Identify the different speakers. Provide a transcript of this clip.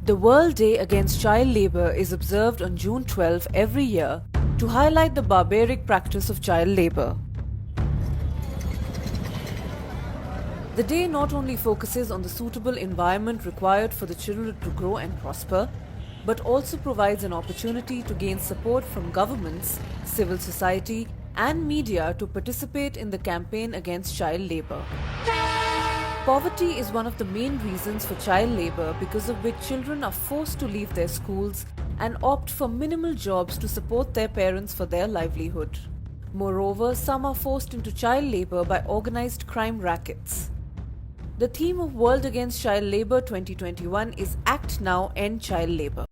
Speaker 1: The World Day Against Child Labour is observed on June 12 every year to highlight the barbaric practice of child labour. The day not only focuses on the suitable environment required for the children to grow and prosper, but also provides an opportunity to gain support from governments, civil society, and media to participate in the campaign against child labour. Poverty is one of the main reasons for child labour, because of which children are forced to leave their schools and opt for minimal jobs to support their parents for their livelihood. Moreover, some are forced into child labour by organised crime rackets. The theme of World Against Child Labour 2021 is Act Now, End Child Labour.